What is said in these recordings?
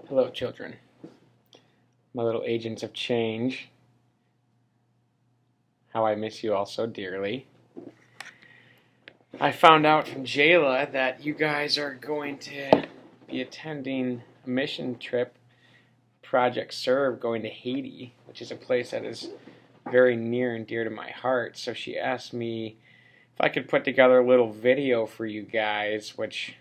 Hello, children, my little agents of change. How I miss you all so dearly. I found out from Jayla that you guys are going to be attending a mission trip, Project Serve, going to Haiti, which is a place that is very near and dear to my heart. So she asked me if I could put together a little video for you guys, which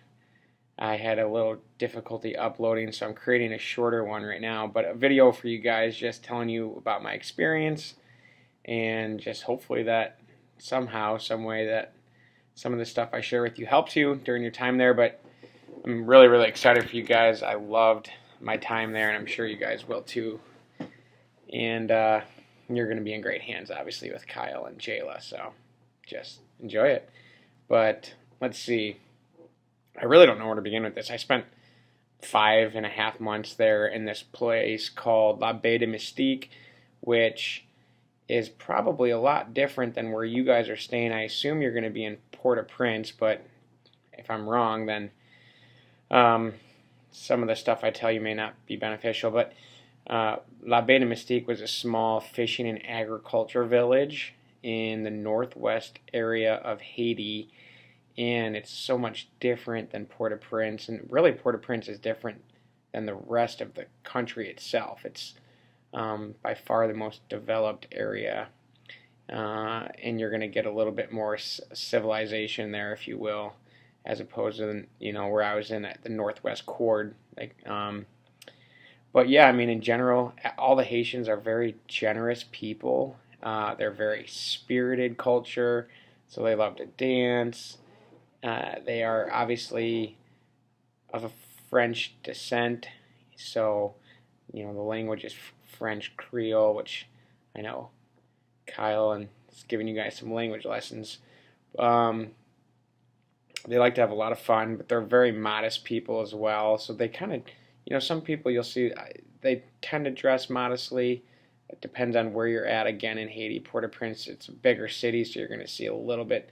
I had a little difficulty uploading, so I'm creating a shorter one right now, but a video for you guys just telling you about my experience and just hopefully that somehow, some way that some of the stuff I share with you helps you during your time there. But I'm really, really excited for you guys. I loved my time there, and I'm sure you guys will too. And you're going to be in great hands, obviously, with Kyle and Jayla, so just enjoy it. But let's see. I really don't know where to begin with this. I spent 5.5 months there in this place called La Baie de Mystique, which is probably a lot different than where you guys are staying. I assume you're going to be in Port-au-Prince, but if I'm wrong, then some of the stuff I tell you may not be beneficial. But La Baie de Mystique was a small fishing and agriculture village in the northwest area of Haiti, and it's so much different than Port-au-Prince, and really Port-au-Prince is different than the rest of the country itself. It's by far the most developed area, and you're going to get a little bit more civilization there, if you will, as opposed to where I was in at the Northwest Chord. But yeah, I mean, in general, all the Haitians are very generous people. They're very spirited culture, so they love to dance. They are obviously of a French descent, so the language is French Creole, which I know Kyle and is giving you guys some language lessons. They like to have a lot of fun, but they're very modest people as well. So they kind of, some people you'll see, they tend to dress modestly. It depends on where you're at. Again, in Haiti, Port-au-Prince, it's a bigger city, so you're going to see a little bit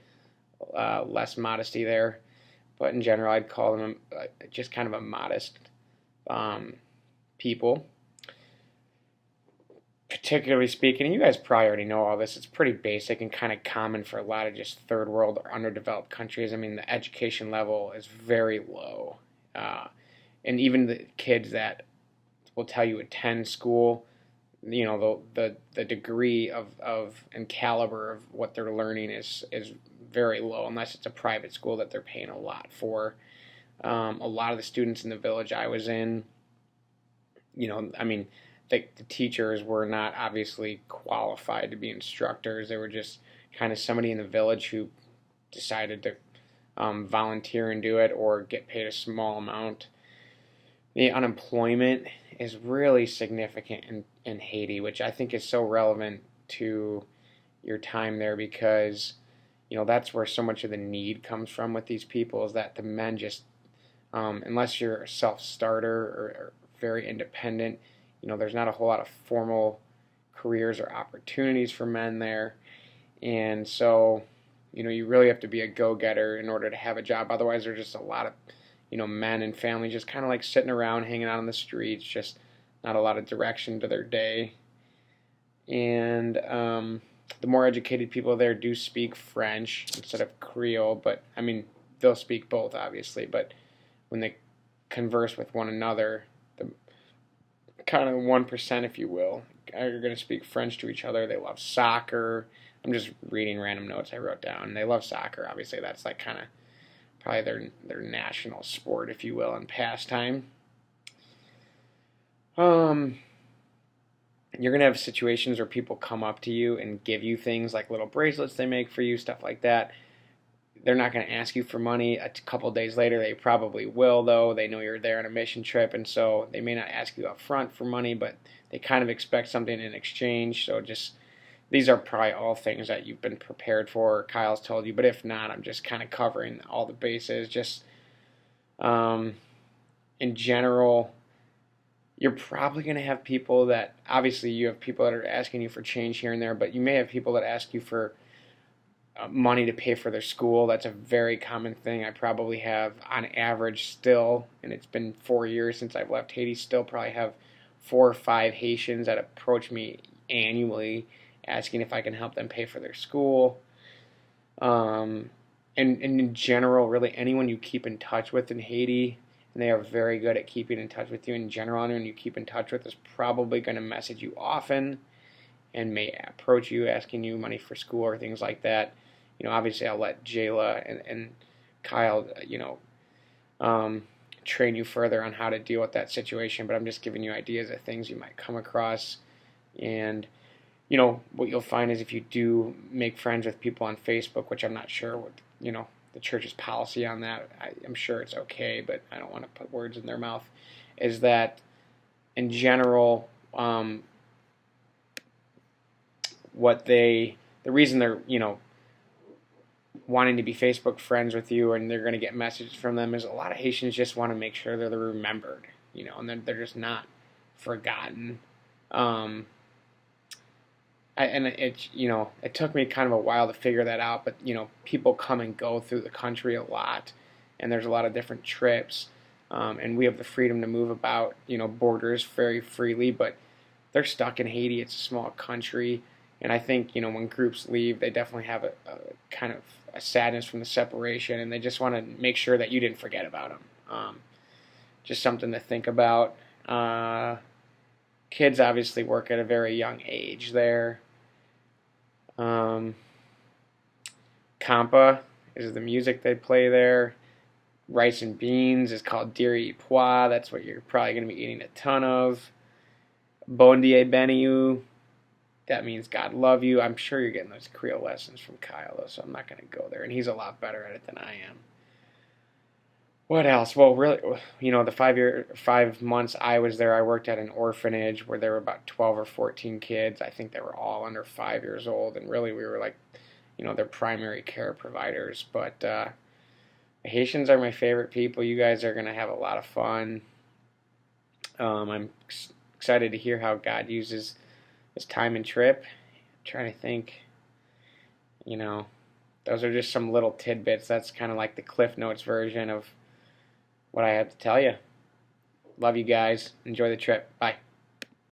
less modesty there, but in general I'd call them just kind of a modest people, particularly speaking. And you guys probably already know all this. It's pretty basic and kind of common for a lot of just third world or underdeveloped countries. I mean, the education level is very low, and even the kids that will tell you attend school, the degree of and caliber of what they're learning is very low, unless it's a private school that they're paying a lot for. A lot of the students in the village I was in, I mean, the teachers were not obviously qualified to be instructors. They were just kind of somebody in the village who decided to volunteer and do it or get paid a small amount. The unemployment is really significant in Haiti, which I think is so relevant to your time there, because that's where so much of the need comes from with these people, is that the men just, unless you're a self-starter or very independent, there's not a whole lot of formal careers or opportunities for men there. And so, you really have to be a go-getter in order to have a job. Otherwise, there's just a lot of, men and families just kind of like sitting around, hanging out on the streets, just not a lot of direction to their day. And the more educated people there do speak French instead of Creole, but I mean, they'll speak both, obviously, but when they converse with one another, the kind of 1%, if you will, are going to speak French to each other. They love soccer. I'm just reading random notes I wrote down. They love soccer, obviously. That's like kind of probably their national sport, if you will, and pastime. You're going to have situations where people come up to you and give you things like little bracelets they make for you, stuff like that. They're not going to ask you for money. A couple days later, they probably will, though. They know you're there on a mission trip, and so they may not ask you up front for money, but they kind of expect something in exchange. So just, these are probably all things that you've been prepared for, or Kyle's told you, but if not, I'm just kind of covering all the bases. Just in general, you're probably going to have people that, obviously you have people that are asking you for change here and there, but you may have people that ask you for money to pay for their school. That's a very common thing. I probably have, on average still, and it's been 4 years since I've left Haiti, still probably have 4 or 5 Haitians that approach me annually asking if I can help them pay for their school. And in general, really anyone you keep in touch with in Haiti, and they are very good at keeping in touch with you in general, anyone you keep in touch with is probably going to message you often and may approach you asking you money for school or things like that. Obviously I'll let Jayla and Kyle, train you further on how to deal with that situation, but I'm just giving you ideas of things you might come across. And what you'll find is if you do make friends with people on Facebook, which I'm not sure what, the church's policy on that, I'm sure it's okay, but I don't want to put words in their mouth, is that in general, the reason they're, wanting to be Facebook friends with you and they're going to get messages from them is a lot of Haitians just want to make sure they're remembered, and they're just not forgotten. It took me kind of a while to figure that out, but, people come and go through the country a lot, and there's a lot of different trips, and we have the freedom to move about, borders very freely, but they're stuck in Haiti. It's a small country, and I think, when groups leave, they definitely have a kind of a sadness from the separation, and they just want to make sure that you didn't forget about them. Just something to think about. Kids obviously work at a very young age there. Compa is the music they play there. Rice and beans is called diri pois. That's what you're probably going to be eating a ton of. Bon dia beniu. That means God love you. I'm sure you're getting those Creole lessons from Kyle, though, so I'm not going to go there. And he's a lot better at it than I am. What else? Well, really, the 5 months I was there, I worked at an orphanage where there were about 12 or 14 kids. I think they were all under 5 years old, and really we were like, their primary care providers. But the Haitians are my favorite people. You guys are going to have a lot of fun. I'm excited to hear how God uses this time and trip. I'm trying to think, those are just some little tidbits. That's kind of like the Cliff Notes version of what I have to tell you. Love you guys. Enjoy the trip. Bye.